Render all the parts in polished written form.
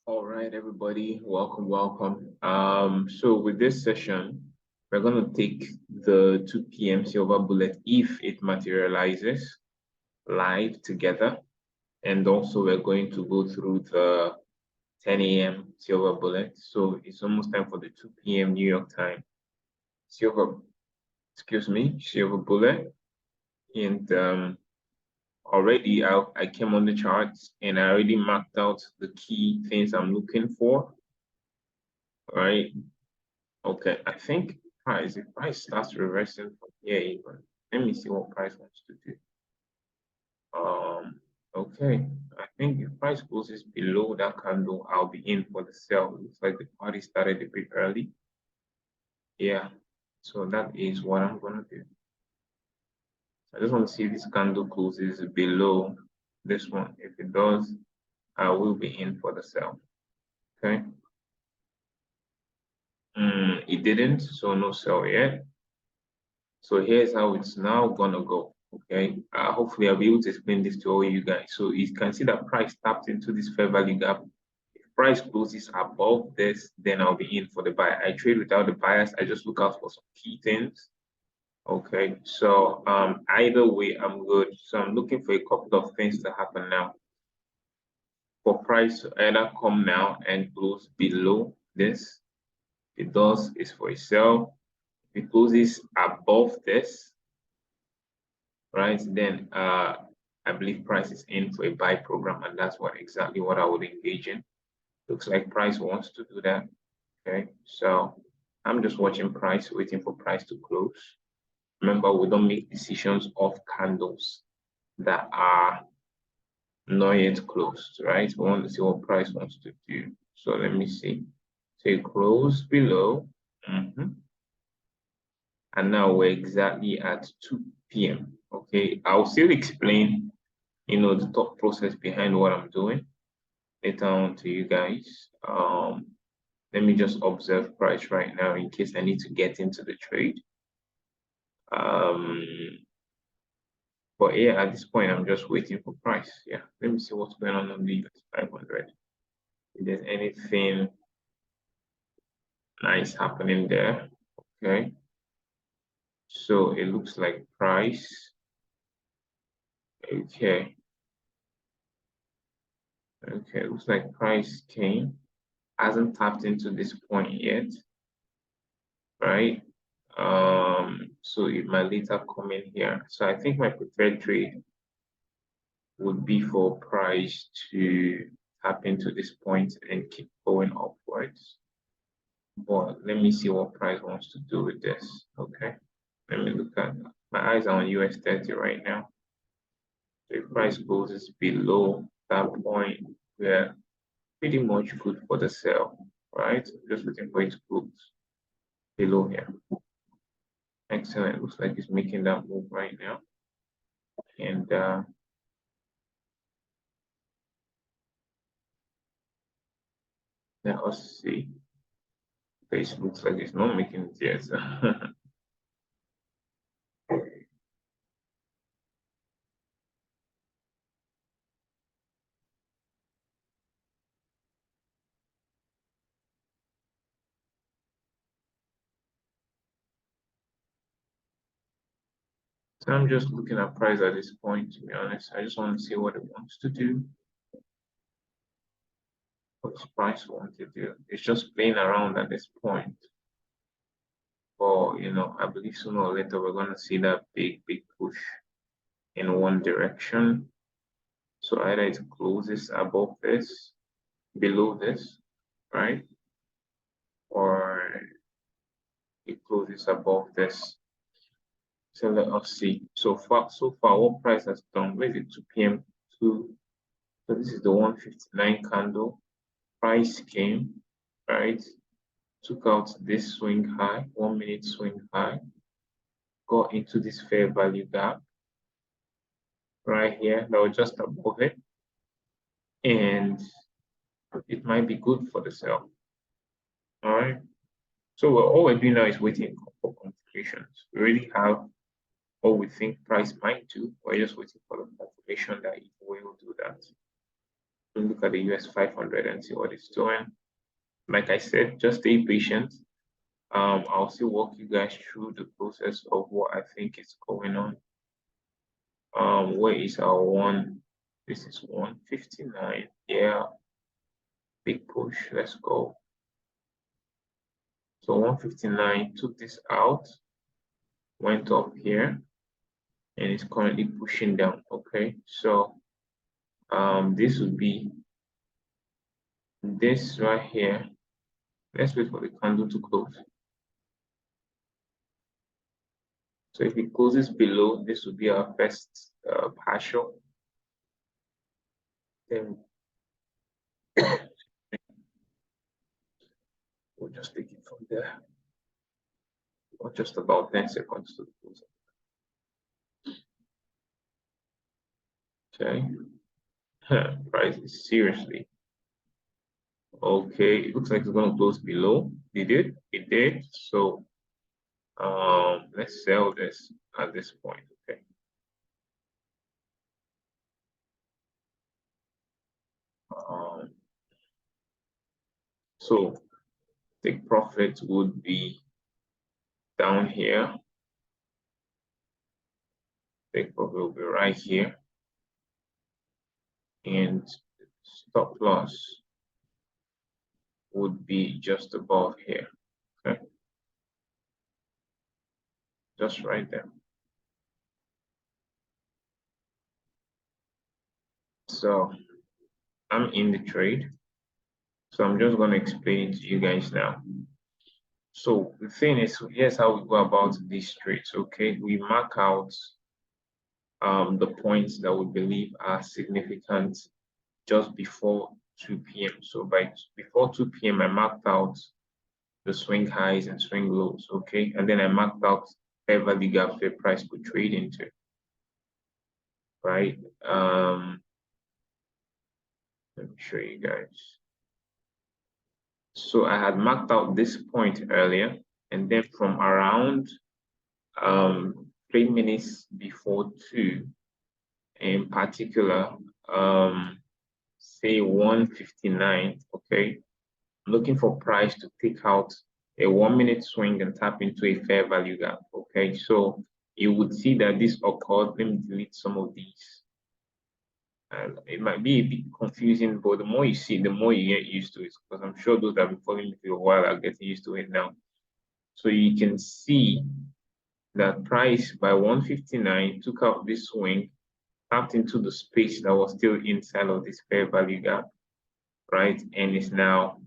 All right, everybody, welcome. So with this session, we're going to take the 2 p.m. silver bullet if it materializes live together. And also we're going to go through the 10 a.m. silver bullet. So it's almost time for the 2 p.m. New York time silver bullet. And already I came on the charts and I already marked out the key things I'm looking for. All right. Okay, I think if price starts reversing from here even, let me see what price wants to do. Okay, I think if price closes below that candle, I'll be in for the sell. It looks like the party started a bit early. Yeah, so that is what I'm gonna do. I just want to see if this candle closes below this one. If it does, I will be in for the sell. Okay. It didn't, so no sell yet. So here's how it's now gonna go. Okay, hopefully I'll be able to explain this to all you guys. So you can see that price tapped into this fair value gap. If price closes above this, then I'll be in for the buy. I trade without the bias. I just look out for some key things. Okay, so either way, I'm good. So I'm looking for a couple of things to happen now. For price to either come now and close below this. If it does, it's for a sell. If it closes above this, right, then I believe price is in for a buy program, and that's exactly what I would engage in. Looks like price wants to do that. Okay, so I'm just watching price, waiting for price to close. Remember, we don't make decisions off candles that are not yet closed, right? We want to see what price wants to do. So let me see. Say close below. And now we're exactly at 2 p.m. Okay, I'll still explain, the thought process behind what I'm doing later on to you guys. Let me just observe price right now in case I need to get into the trade. But yeah, at this point, I'm just waiting for price. Yeah, let me see what's going on the US 500. If there's anything nice happening there. Okay. So it looks like price. Okay. Okay, it looks like price hasn't tapped into this point yet, right? So it might later come in here. So I think my preferred trade would be for price to tap into this point and keep going upwards. But let me see what price wants to do with this. Okay, let me look at my eyes are on US 30 right now. So if price goes below that point, we're pretty much good for the sell, right? Just looking for it to close below here. Excellent. Looks like it's making that move right now. And let us see. Face looks like it's not making it yet. So I'm just looking at price at this point, to be honest. I just want to see what it wants to do. What does price want to do? It's just playing around at this point. But, I believe sooner or later we're going to see that big push in one direction. So either it closes above this, below this, right? Or it closes above this. So let us see. So far, what price has done? Where is it? 2 p.m. So this is the 159 candle. Price came, right? Took out this swing high, 1 minute swing high, got into this fair value gap right here that was just above it. And it might be good for the sell. All right. So all we're doing now is waiting for confirmations. We already have what we think price might do. We're just waiting for the confirmation that it will do that. look at the US 500 and see what it's doing. Like I said, just stay patient. I'll still walk you guys through the process of what I think is going on. Where is our one? This is 159. Yeah, big push. Let's go. So 159 took this out, went up here, and it's currently pushing down. Okay, so this would be this right here. Let's wait for the candle to close. So if it closes below, this would be our first partial. Then we'll just take it from there. Or just about 10 seconds to close. Okay. Price seriously. Okay, it looks like it's gonna close below. Did it? It did. So let's sell this at this point. Okay. So take profit would be down here. Take profit will be right here. And stop loss would be just above here. Okay. Just right there. So I'm in the trade. So I'm just going to explain it to you guys now. So the thing is, here's how we go about these trades. Okay, we mark out the points that we believe are significant just before 2 p.m. So before 2 p.m. I marked out the swing highs and swing lows. Okay, and then I marked out fair value gaps where price could trade into. Right. Let me show you guys. So I had marked out this point earlier, and then from around 3 minutes before 2, in particular, say 159, okay, I'm looking for price to take out a 1-minute swing and tap into a fair value gap, okay? So you would see that this occurred. Let me delete some of these. And it might be a bit confusing, but the more you see, the more you get used to it, because I'm sure those that have been following me for a while are getting used to it now. So you can see that price by 159 took out this swing, tapped into the space that was still inside of this fair value gap, right? And it's now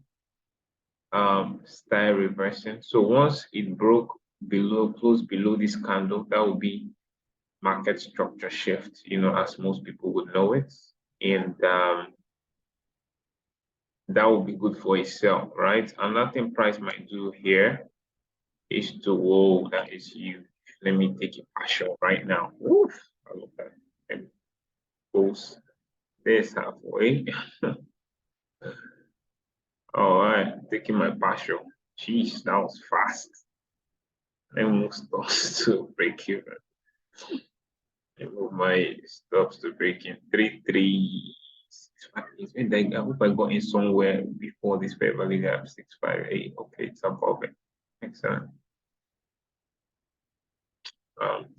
style reversing. So once it broke below, close below this candle, that would be market structure shift, you know, as most people would know it. And that would be good for a sell, right? Another thing price might do here is to, whoa, that is huge. Let me take a partial right now. Oof, I love that. And goes this halfway. All right, taking my partial. Jeez, that was fast. I move stops to break even. I move my stops to break in 3,365. I hope I got in somewhere before this fair value gap 658. Okay, it's above it. Excellent.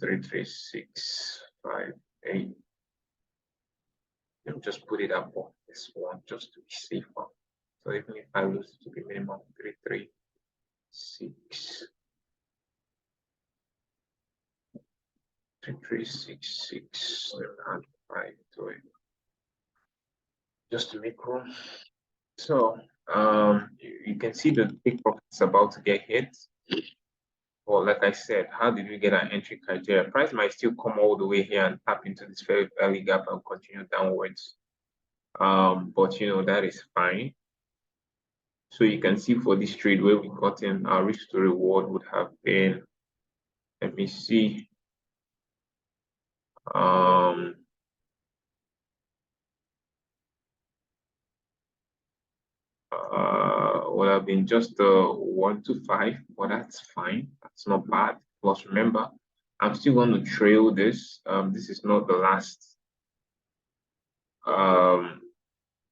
33658. Let me just put it up on this one just to be safer. So even if I lose it to be minimum 336. 366. Let me add 5 to it. Just to make room. So you can see the take profit is about to get hit. Well, like I said, how did we get our entry criteria? Price might still come all the way here and tap into this fair value gap and continue downwards. But you know, that is fine. So you can see for this trade where we got in, our risk to reward would have been, let me see, would have been just 1 to 5, but that's fine. That's not bad. Plus, remember, I'm still going to trail this. This is not the last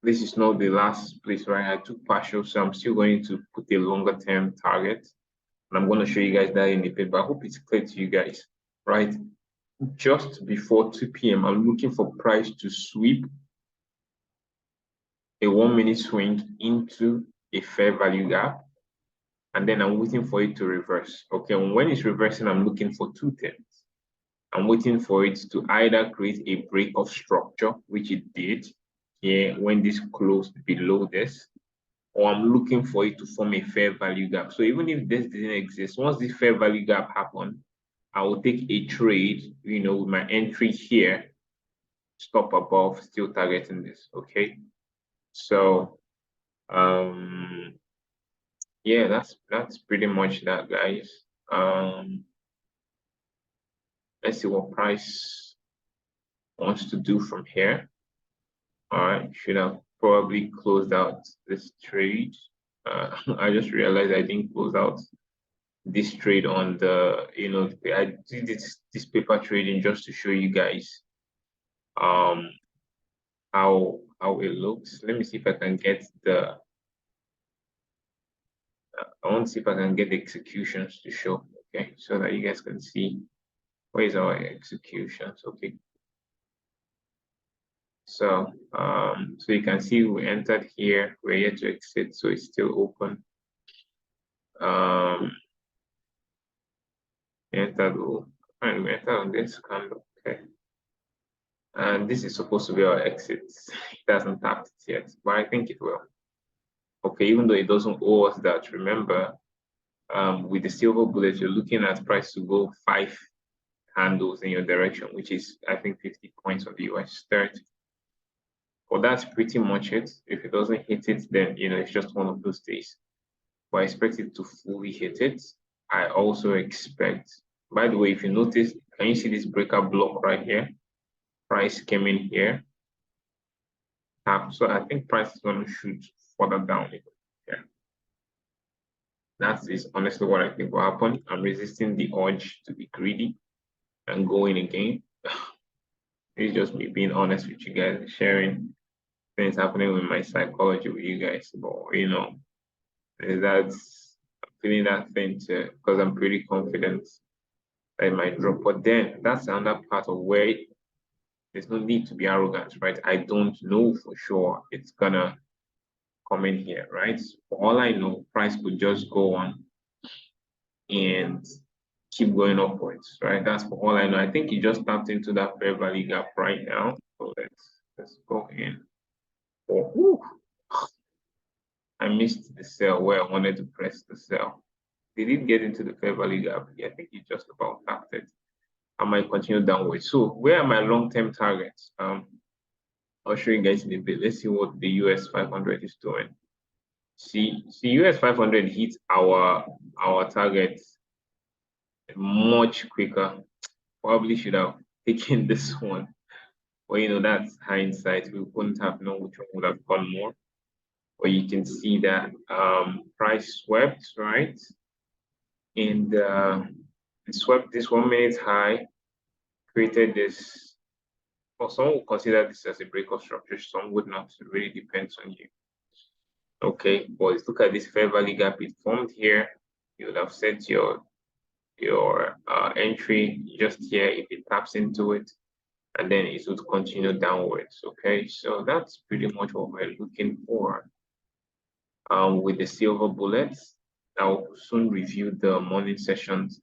this is not the last place, right? I took partial, so I'm still going to put a longer term target. And I'm going to show you guys that in the paper. I hope it's clear to you guys, right? Just before 2 p.m., I'm looking for price to sweep a 1 minute swing into a fair value gap. And then I'm waiting for it to reverse. Okay, and when it's reversing, I'm looking for two things. I'm waiting for it to either create a break of structure, which it did here when this closed below this, or I'm looking for it to form a fair value gap. So even if this didn't exist, once this fair value gap happened, I will take a trade, with my entry here, stop above, still targeting this. Okay. So yeah, that's pretty much that, guys. Let's see what price wants to do from here. All right, should have probably closed out this trade. I just realized I didn't close out this trade on the, I did this paper trading just to show you guys how it looks. Let me see if I can get I want to see if I can get the executions to show, okay, so that you guys can see where is our executions. Okay, so so you can see we entered here, we're yet to exit, so it's still open. Entered, and we entered on this candle. Okay, and this is supposed to be our exit. It hasn't tapped it yet, but I think it will. Okay, even though it doesn't owe us that, remember, with the silver bullet, you're looking at price to go 5 handles in your direction, which is, I think, 50 points on the US 30. Well, that's pretty much it. If it doesn't hit it, then, it's just one of those days. But I expect it to fully hit it. I also expect, by the way, if you notice, can you see this breakout block right here? Price came in here. So I think price is going to shoot further down. Yeah. That is honestly what I think will happen. I'm resisting the urge to be greedy and going again. It's just me being honest with you guys, sharing things happening with my psychology with you guys. But that's feeling that thing too, because I'm pretty confident that it might drop. But then that's another part of where there's no need to be arrogant, right? I don't know for sure it's gonna come in here, right? For all I know, price could just go on and keep going upwards, right? That's for all I know. I think he just tapped into that fair value gap right now. So let's go in. Oh, I missed the sell where I wanted to press the sell. Did it get into the fair value gap? Yeah, I think he just about tapped it. I might continue downwards. So where are my long-term targets? I'll show you guys in a bit. Let's see what the US 500 is doing. See, US 500 hit our target much quicker. Probably should have taken this one. But that's hindsight. We couldn't have known which one would have gone more. But you can see that price swept, right? And it swept this 1 minute high, created this. Well, some would consider this as a break of structure, some would not. It really depends on you. Okay, boys, look at this fair value gap it formed here. You would have set your entry just here if it taps into it, and then it would continue downwards. Okay, so that's pretty much what we're looking for with the silver bullets. I'll soon review the morning sessions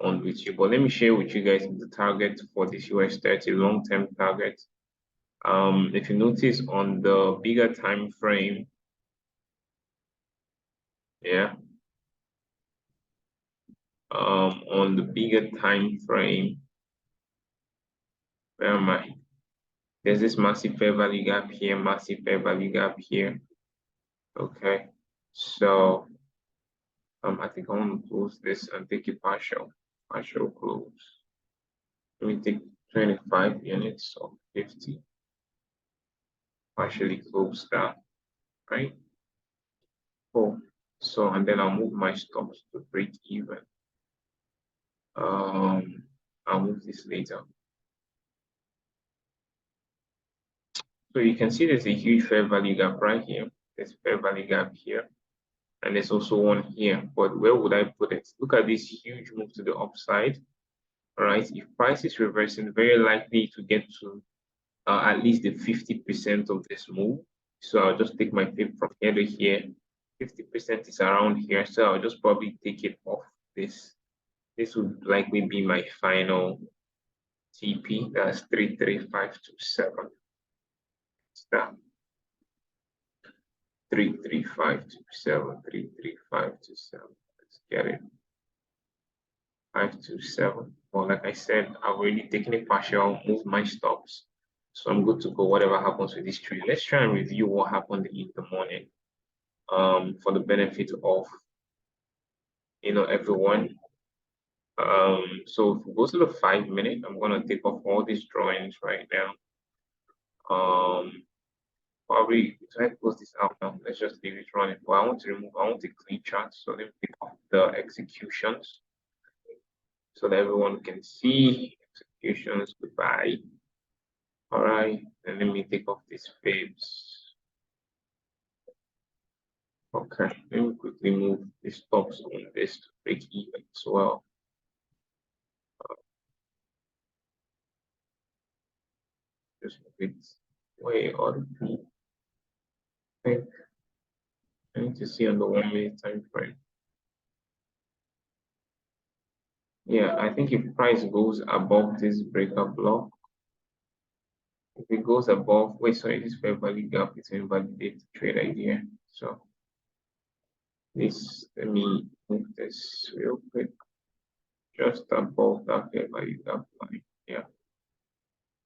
on with you, but let me share with you guys the target for this US 30 long-term target. If you notice on the bigger time frame, yeah, on the bigger time frame, where am I? There's this massive fair value gap here, massive fair value gap here. Okay, so I think I want to close this and take a partial close. Let me take 25 units of 50, partially close down, right? Oh, so and then I'll move my stops to break even. I'll move this later. So you can see there's a huge fair value gap right here. There's fair value gap here. And there's also one here. But where would I put it? Look at this huge move to the upside. All right. If price is reversing, very likely to get to at least the 50% of this move. So I'll just take my pip from here to here. 50% is around here. So I'll just probably take it off this. This would likely be my final TP. That's 33527. Stop. 33527, 33527. Let's get it. 527. Well, like I said, I've already taken a partial, moved my stops. So I'm good to go, whatever happens with this trade. Let's try and review what happened in the morning for the benefit of everyone. So if we go to the 5-minute, I'm gonna take off all these drawings right now. Probably try to close this out now. Let's just leave it running. But I want a clean chart. So let me take off the executions so that everyone can see executions. Goodbye. All right, and let me take off these fibs. Okay, let me quickly move the stops on this to break even as well. Just a bit way out of the thing. I need to see on the 1-minute time frame. Yeah, I think if price goes above this breakup block, if it goes above, wait, sorry, this fair value gap is invalidate the trade idea. So this, let me move this real quick, just above that fair value gap line. Yeah.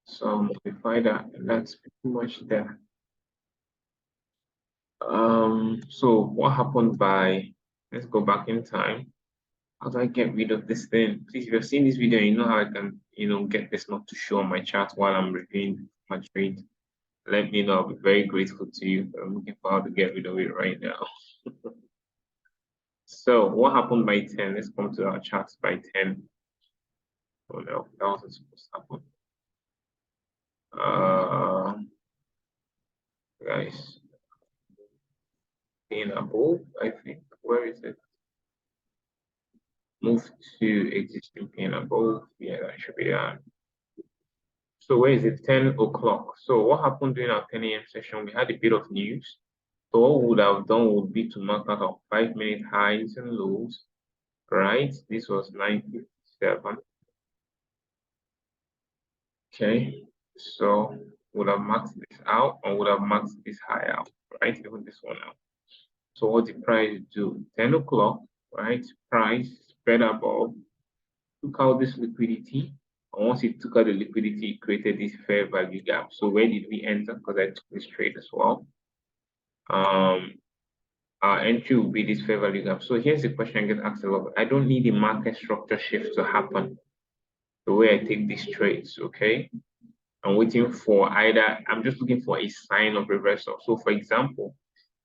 So I'll modify that, and that's pretty much there. So what happened let's go back in time. How do I get rid of this thing? Please, if you've seen this video, you know how I can, get this not to show on my chart while I'm reviewing my trade. Let me know. I'll be very grateful to you. I'm looking for how to get rid of it right now. So what happened by 10? Let's come to our charts by 10. Oh no, that wasn't supposed to happen. Guys, in above, I think. Where is it? Move to existing pin above. Yeah, that should be that. So where is it? 10 o'clock. So what happened during our 10 a.m. session? We had a bit of news. So what we would have done would be to mark out our 5-minute highs and lows, right? This was 9:57. Okay, so would have marked this out or would have marked this high out, right? Even this one out. So what did price do? 10 o'clock, right? Price spread above, took out this liquidity. And once it took out the liquidity, it created this fair value gap. So where did we enter? Because I took this trade as well. Our entry will be this fair value gap. So here's the question I get asked a lot. I don't need a market structure shift to happen the way I take these trades, okay? I'm waiting for I'm just looking for a sign of reversal. So for example,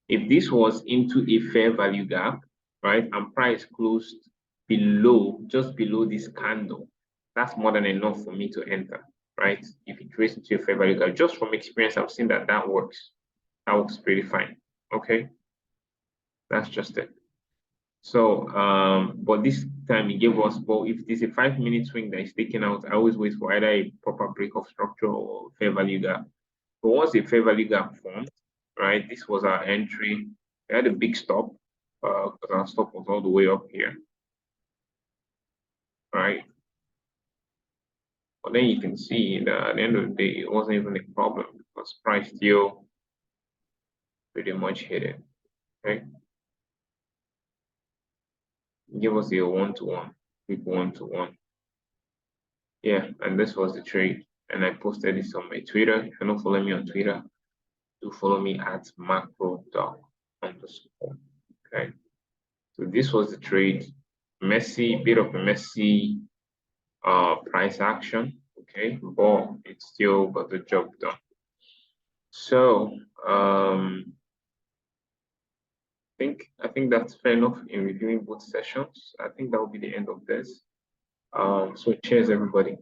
if this was into a fair value gap, right, and price closed just below this candle, that's more than enough for me to enter, right? If it trades into a fair value gap, just from experience, I've seen that works. That works pretty fine, okay? That's just it. So, but this time it gave us, well, if there's a 5-minute swing that is taken out, I always wait for either a proper break of structure or fair value gap. But once the fair value gap formed, right, this was our entry. We had a big stop, because our stop was all the way up here, right? But then you can see that at the end of the day, it wasn't even a problem because price still pretty much hit it, okay? Give us a 1-to-1, quick 1-to-1. Yeah, and this was the trade. And I posted this on my Twitter. If you don't follow me on Twitter, do follow me at macro_. Okay. So this was the trade. Bit of a messy price action. Okay, but it still got the job done. So I think that's fair enough in reviewing both sessions. I think that will be the end of this. So cheers everybody.